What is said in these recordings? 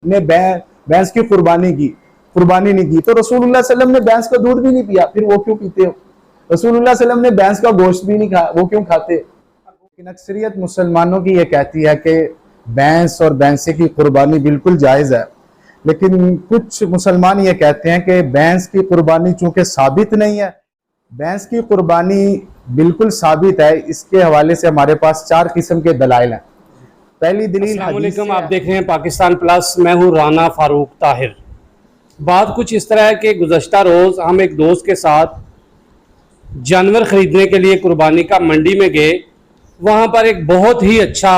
ने भैंस की कुर्बानी नहीं की, तो रसूलुल्लाह सल्लल्लाहु अलैहि वसल्लम ने भैंस का दूध भी नहीं पिया, फिर वो क्यों पीते हो? रसूलुल्लाह सल्लल्लाहु अलैहि वसल्लम ने भैंस का गोश्त भी नहीं खाया, वो क्यों खाते? लेकिन अक्सरियत मुसलमानों की ये कहती है कि भैंस और भैंसे की कुर्बानी बिल्कुल जायज़ है, लेकिन कुछ मुसलमान ये कहते हैं कि भैंस की कुर्बानी चूंकि साबित नहीं है, भैंस की कुर्बानी बिल्कुल साबित है। इसके हवाले से हमारे पास 4 किस्म के दलाइल हैं। पहली दलील हदीस से आप देख रहे हैं पाकिस्तान प्लस, मैं हूँ राना फारूक ताहिर। बात कुछ इस तरह है कि गुज़श्ता रोज़ हम एक दोस्त के साथ जानवर ख़रीदने के लिए कुर्बानी का मंडी में गए। वहाँ पर एक बहुत ही अच्छा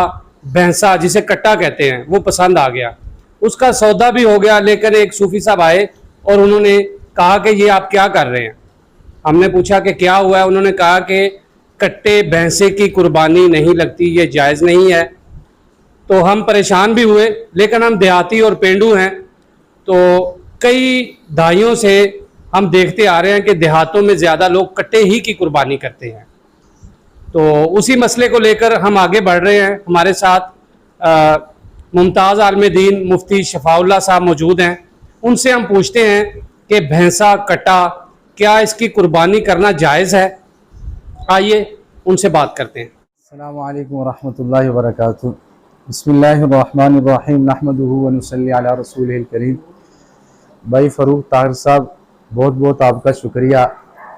भैंसा, जिसे कट्टा कहते हैं, वो पसंद आ गया। उसका सौदा भी हो गया, लेकिन एक सूफ़ी साहब आए और उन्होंने कहा कि ये आप क्या कर रहे हैं? हमने पूछा कि क्या हुआ है? उन्होंने कहा कि कट्टे भैंसे की कुर्बानी नहीं लगती, ये जायज़ नहीं है। तो हम परेशान भी हुए, लेकिन हम देहाती और पेंडू हैं, तो कई दहाइयों से हम देखते आ रहे हैं कि देहातों में ज़्यादा लोग कट्टे ही की कुर्बानी करते हैं। तो उसी मसले को लेकर हम आगे बढ़ रहे हैं। हमारे साथ मुमताज़ आलम दीन मुफ्ती शफाउल्लाह साहब मौजूद हैं। उनसे हम पूछते हैं कि भैंसा कट्टा, क्या इसकी कुर्बानी करना जायज़ है? आइए उनसे बात करते हैं। अस्सलामु अलैकुम वरहमतुल्लाहि वबरकातुहू। बिस्मिल्लाहिर्रहमानिर्रहीम, नहमदुहु व नुसल्ली अला रसूलिल करीम। भाई फ़ारूक ताहिर साहब, बहुत बहुत आपका शुक्रिया।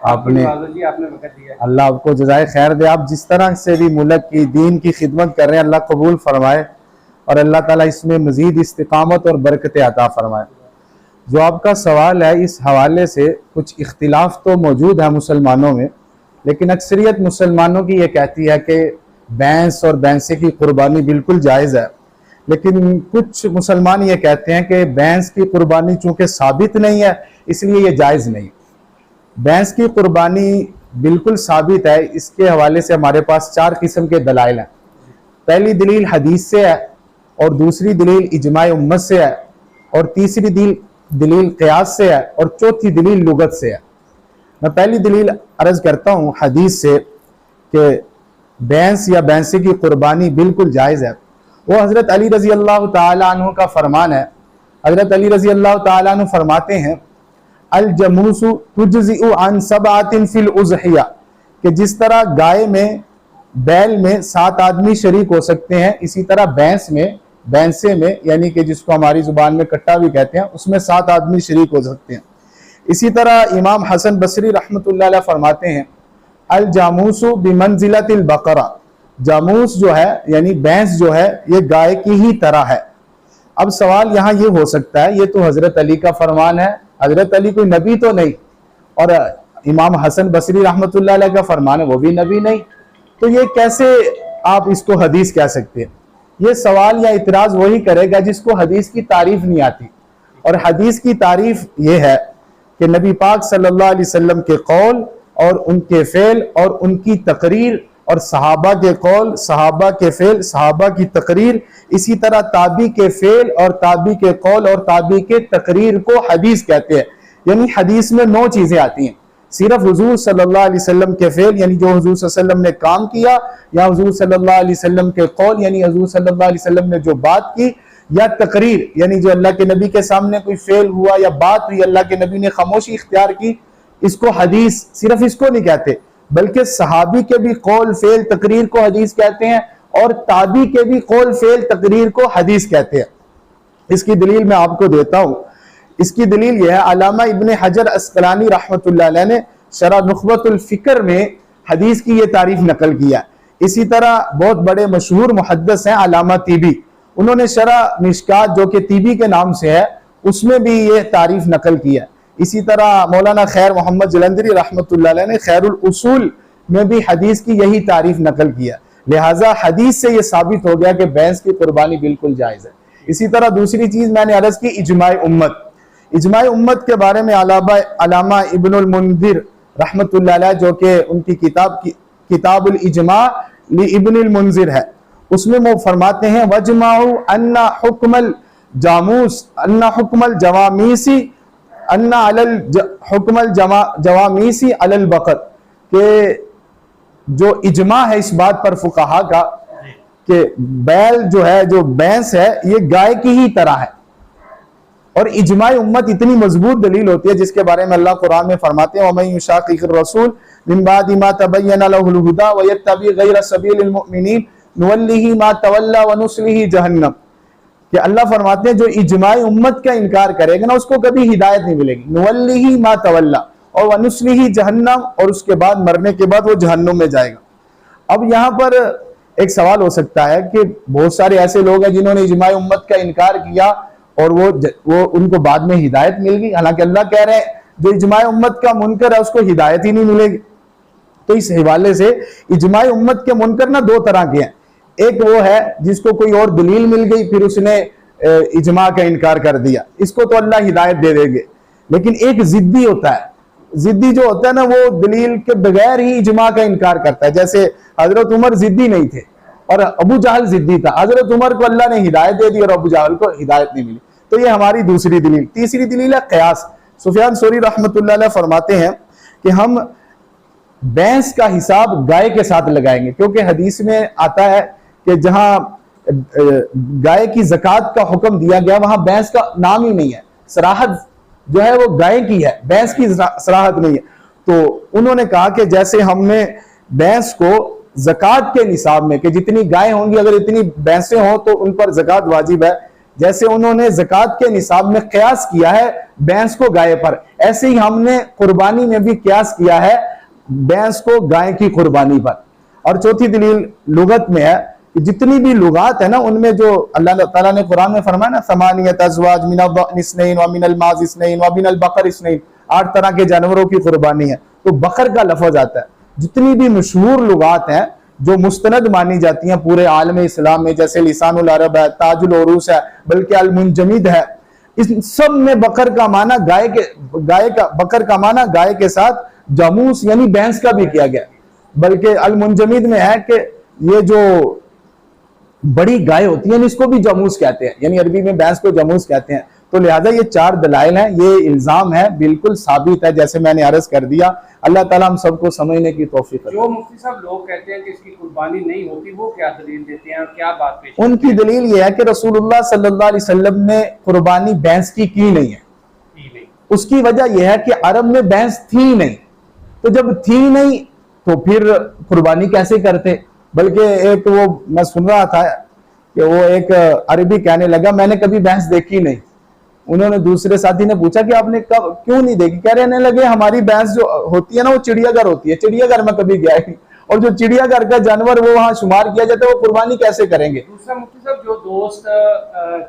आपने अल्लाह आपको जज़ाए खैर दे। आप जिस तरह से भी मुल्क की दीन की खिदमत कर रहे हैं, अल्लाह कबूल फरमाए और अल्लाह ताला इसमें मज़ीद इस्तिकामत और बरकत अता फरमाए। जो आपका सवाल है, इस हवाले से कुछ इख्तिलाफ तो मौजूद है मुसलमानों में, लेकिन अक्सरियत मुसलमानों की ये कहती है कि भैंस और भैंसे की कुर्बानी बिल्कुल जायज़ है। लेकिन कुछ मुसलमान ये कहते हैं कि भैंस की कुर्बानी चूँकि साबित नहीं है, इसलिए ये जायज़ नहीं। भैंस की कुर्बानी बिल्कुल साबित है। इसके हवाले से हमारे पास 4 किस्म के दलाइल हैं। पहली दलील हदीस से है, और दूसरी दलील इजमाए उम्मत से है, और तीसरी दलील क़ियास से है, और चौथी दलील लुगत से है। मैं पहली दलील अर्ज करता हूँ हदीस से कि भैंस या भैंसे की कुर्बानी बिल्कुल जायज़ है। वो हज़रत अली रज़ी अल्लाह ताला अन्हु का फरमान है। हज़रत अली रज़ी अल्लाह ताला अन्हु फरमाते हैं, अल जमूसु तुजज़िउ अन सबअतिन फिल उज़हिया, कि जिस तरह गाय में, बैल में 7 आदमी शरीक हो सकते हैं, इसी तरह भैंसे में, यानी कि जिसको हमारी ज़ुबान में कट्टा भी कहते हैं, उसमें 7 आदमी शरीक हो सकते हैं। इसी तरह इमाम हसन बसरी रहमतुल्लाह अलैह फरमाते हैं, अल जामूसु बिमंजिलतिल बकरा, जामूस जो है यानी भैंस जो है, ये गाय की ही तरह है। अब सवाल यहाँ ये हो सकता है, ये तो हज़रत अली का फरमान है, हज़रत अली कोई नबी तो नहीं, और इमाम हसन बसरी रहमतुल्लाह अलैह का फरमान है, वो भी नबी नहीं, तो ये कैसे आप इसको हदीस कह सकते हैं? ये सवाल या इतराज़ वही करेगा जिसको हदीस की तारीफ नहीं आती। और हदीस की तारीफ ये है कि नबी पाक सल्लल्लाहु अलैहि वसल्लम के कौल और उनके फ़ेल और उनकी तकरीर, और सहाबा के कौल, सहाबा के फ़ेल, सहाबा की तकरीर, इसी तरह ताबी के फ़ेल और ताबी के कौल और ताबी के तकरीर को हदीस कहते हैं। यानी हदीस में 9 चीज़ें आती हैं। सिर्फ हुजूर सल्लल्लाहु अलैहि वसल्लम के फ़ेल, यानी जो हुजूर सल्लल्लाहु अलैहि वसल्लम ने काम किया, या हुजूर सल्लल्लाहु अलैहि वसल्लम के कौल, यानी हुजूर सल्लल्लाहु अलैहि वसल्लम ने जो बात की, या तकरीर, यानी जो अल्लाह के नबी के सामने कोई फ़ेल हुआ या बात हुई, अल्लाह के नबी ने खामोशी इख्तियार की, इसको हदीस, सिर्फ इसको नहीं कहते, बल्कि सहाबी के भी कौल फ़ेल तकरीर को हदीस कहते हैं, और ताबी के भी कौल फ़ेल तकरीर को हदीस कहते हैं। इसकी दलील मैं आपको देता हूँ। इसकी दलील यह है, अल्लामा इब्ने हजर अस्क़लानी रहमतुल्लाह अलैह ने शरह नुख़बतुल फ़िक्र में हदीस की ये तारीफ नकल किया। इसी तरह बहुत बड़े मशहूर मुहद्दिस हैं अल्लामा तीबी, उन्होंने शरह मिशकात, जो कि तीबी के नाम से है, उसमें भी ये तारीफ नकल किया। इसी तरह मौलाना खैर मोहम्मद जलंधरी रहमतुल्लाह अलैह ने खैरुल उसूल में भी हदीस की यही तारीफ नकल किया। लिहाजा हदीस से ये साबित हो गया कि भैंस की कुर्बानी बिल्कुल जायज़ है। इसी तरह दूसरी चीज़ मैंने अर्ज़ की, इजमाए उम्मत। इजमाए उम्मत के बारे में अल्लामा इब्नुल मुंज़िर रहमतुल्लाह अलैह, जो कि उनकी किताबुल इजमा लि इब्नुल मुंज़िर है, उसमें वो फरमाते हैं, वजमाउ अन्ना हुक्मल जामूस अन्ना हुक्मल जवामीसी अन्ना अलल हुक्मल जवामीसी अलल बकर, के जो इजमा है इस बात पर फुकाहा का कि बैल जो है, जो भैंस है, ये गाय की ही तरह है। और इजमाई उम्मत इतनी मजबूत दलील होती है जिसके बारे में अल्लाह कुरान में फरमाते हैं वमन युशाक़िक़िर रसूल मिन बादि मा तबय्यन लहुल हुदा व यत्तबि गैर सबीलिल मुमिनीन नुवल्लिही मा तवल्ला व नुस्लिही जहन्नम, कि अल्लाह फरमाते हैं जो इजमाई उम्मत का इनकार करेगा ना उसको कभी हिदायत नहीं मिलेगी। नुवल्लिही मा तवल्ला और व नुस्लिही जहन्नम, और उसके बाद मरने के बाद वो जहन्नुम में जाएगा। अब यहाँ पर एक सवाल हो सकता है कि बहुत सारे ऐसे लोग हैं जिन्होंने इजमाई उम्मत का इनकार किया और वो उनको बाद में हिदायत मिल गई, हालांकि अल्लाह कह रहे हैं जो इजमाई उम्मत का मुनकर है उसको हिदायत ही नहीं मिलेगी। तो इस हवाले से इजमाई उम्मत के मुनकर ना दो तरह के हैं, एक वो है जिसको कोई और दलील मिल गई फिर उसने इजमा का इनकार कर दिया, इसको तो अल्लाह हिदायत दे देंगे। लेकिन एक जिद्दी होता है, जिद्दी जो होता है ना वो दलील के बगैर ही इजमा का इनकार करता है। जैसे हजरत उमर जिद्दी नहीं थे और अबू जहल जिद्दी था, हजरत उमर को अल्लाह ने हिदायत दे दी और अबू जहल को हिदायत नहीं मिली। तो ये हमारी दूसरी दलील। तीसरी दलील है क़यास। सुफियान सौरी रहमतुल्लाह अलैह फरमाते हैं कि हम भैंस का हिसाब गाय के साथ लगाएंगे, क्योंकि हदीस में आता है कि जहां गाय की ज़कात का हुक्म दिया गया वहां भैंस का नाम ही नहीं है, सराहत जो है वो गाय की है, भैंस की सराहत नहीं है। तो उन्होंने कहा कि जैसे हमने भैंस को ज़कात के निसाब में कि जितनी गाय होंगी अगर इतनी भैंसें हो तो उन पर ज़कात वाजिब है, जैसे उन्होंने ज़कात के निसाब में क़यास किया है भैंस को गाय पर, ऐसे ही हमने कुर्बानी में भी क़यास किया है भैंस को गाय की कुर्बानी पर। और चौथी दलील लुगत में है कि जितनी भी लुगात है ना उनमें जो अल्लाह ताला ने कुरान में फरमाया ना समानियत अज़वाज मिनल बक़र इस्नैन व मिनल माज़ इस्नैन व मिनल बक़र इस्नैन, 8 तरह के जानवरों की कुर्बानी है, तो बकर का लफ्ज आता है। जितनी भी मशहूर लुगात हैं जो मुस्तनद मानी जाती हैं पूरे आलम इस्लाम में, जैसे लिसानुल अरब है, ताजुल उरूस है, बल्कि अल मुंजमिद है, इस सब में बकर का माना बकर का माना गाय के साथ जामूस यानी भैंस का भी किया गया। बल्कि अल मुंजमिद में है कि ये जो बड़ी गाय होती है इसको भी जामूस कहते हैं, यानी अरबी में भैंस को जामूस कहते हैं। तो लिहाजा ये 4 दलाइल हैं, ये इल्जाम है बिल्कुल साबित है, जैसे मैंने अर्ज कर दिया। अल्लाह ताला हम सबको समझने की तौफीक दे। जो मुफ्ती साहब लोग कहते हैं कि इसकी कुर्बानी नहीं होती, वो क्या दलील देते हैं और क्या बात पेश? उनकी दलील ये है कि रसूलुल्लाह सल्लल्लाहु अलैहि वसल्लम ने कुर्बानी भैंस की नहीं है। उसकी वजह यह है कि अरब में भैंस थी नहीं, तो जब थी नहीं तो फिर कुर्बानी कैसे करते। बल्कि एक वो मैं सुन रहा था कि वो एक अरबी कहने लगा मैंने कभी भैंस देखी नहीं। उन्होंने दूसरे साथी ने पूछा कि आपने कब क्यों नहीं देखी, कह रहने लगे हमारी भैंस जो होती है ना वो चिड़ियाघर होती है, चिड़ियाघर में कभी गया ही, और जो चिड़ियाघर का जानवर वो वहां शुमार किया जाता है वो कुर्बानी कैसे करेंगे। दूसरा मुफ्ती साहब जो दोस्त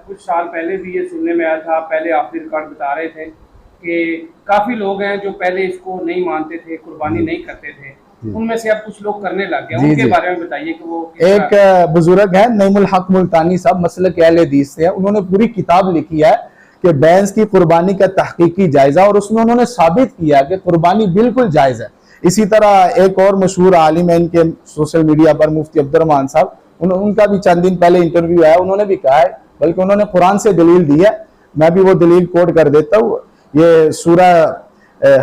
कुछ साल पहले भी ये सुनने में आया था, पहले आप रिकॉर्ड बता रहे थे कि काफी लोग हैं जो पहले इसको नहीं मानते थे, कुर्बानी नहीं करते थे, उनमें से अब कुछ लोग करने लग गए, उनके बारे में बताइए कि वो। एक बुजुर्ग है नईमुल हक मुल्तानी साहब, मसलक अहले हदीस से है, उन्होंने पूरी किताब लिखी है कि भैंस की कुर्बानी का तहकीकी जायजा, और उसमें उन्होंने साबित किया कि कुर्बानी बिल्कुल जायज है। इसी तरह एक और मशहूर आलिम है इनके सोशल मीडिया पर, मुफ्ती अब्दुर्रहमान साहब, उनका भी चंद दिन पहले इंटरव्यू आया, उन्होंने भी कहा है, बल्कि उन्होंने कुरान से दलील दी है, मैं भी वो दलील कोट कर देता हूँ। ये सूरह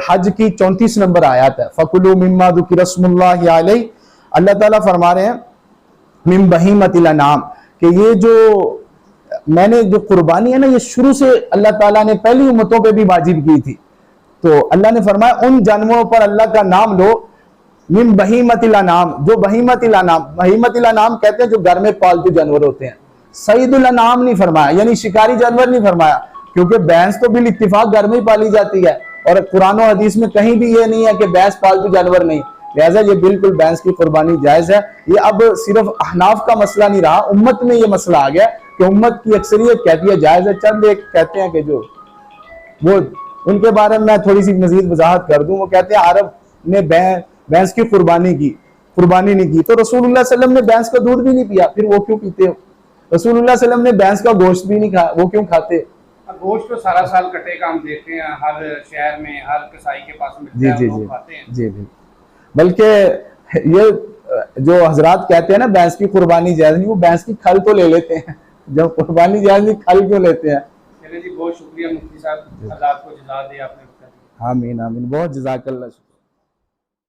हज की 34 नंबर आयत है, फकुलू मिम्मा दुकिरस्मुल्लाहि अलैहि, अल्लाह ताला फरमा रहे हैं मिन बहीमतिल अनाम, कि ये जो मैंने जो कुर्बानी है ना ये शुरू से अल्लाह ताला ने पहली उम्मतों पे भी वाजिब की थी। तो अल्लाह ने फरमाया उन जानवरों पर अल्लाह का नाम लो, मिन बहीमतिल अनाम, जो बहीमतिल अनाम कहते हैं जो घर में पालतू जानवर होते हैं। सईदुल अनाम नहीं फरमाया, यानी शिकारी जानवर नहीं फरमाया, क्योंकि भैंस तो बिल इत्तिफाक घर में ही पाली जाती है, और कुरान और हदीस में कहीं भी ये नहीं है कि भैंस पालतू जानवर नहीं। लिहाजा ये बिल्कुल भैंस की कुर्बानी जायज है। ये अब सिर्फ अहनाफ का मसला नहीं रहा, उम्मत में ये मसला आ गया कि उम्मत की अक्सरियत कहती है जायज है, चंद एक कहते हैं कि जो वो उनके बारे में मैं थोड़ी सी मजीद वजाहत कर दूं। वो कहते हैं अरब ने भैंस की कुर्बानी नहीं की, तो रसूलुल्लाह सल्लल्लाहु अलैहि वसल्लम ने भैंस का दूध भी नहीं पिया, फिर वो क्यों पीते हो? रसूलुल्लाह सल्लल्लाहु अलैहि वसल्लम ने भैंस का गोश्त भी नहीं खाया, वो क्यों खाते? गोश्त तो सारा साल कटे का हम देखते हैं, हर शहर में हर कसाई के पास मिलता है, लोग खाते हैं। जी। बल्कि ये जो हजरात कहते हैं ना भैंस की कुर्बानी जायज नहीं, वो भैंस की खल तो ले लेते हैं, जब कुर्बानी जायज नहीं खल क्यों लेते हैं? चलिए जी, बहुत शुक्रिया मुफ्ती साहब, अल्लाह आपको जज़ा दे, आपने। आमीन आमीन, बहुत जज़ाकल्लाह।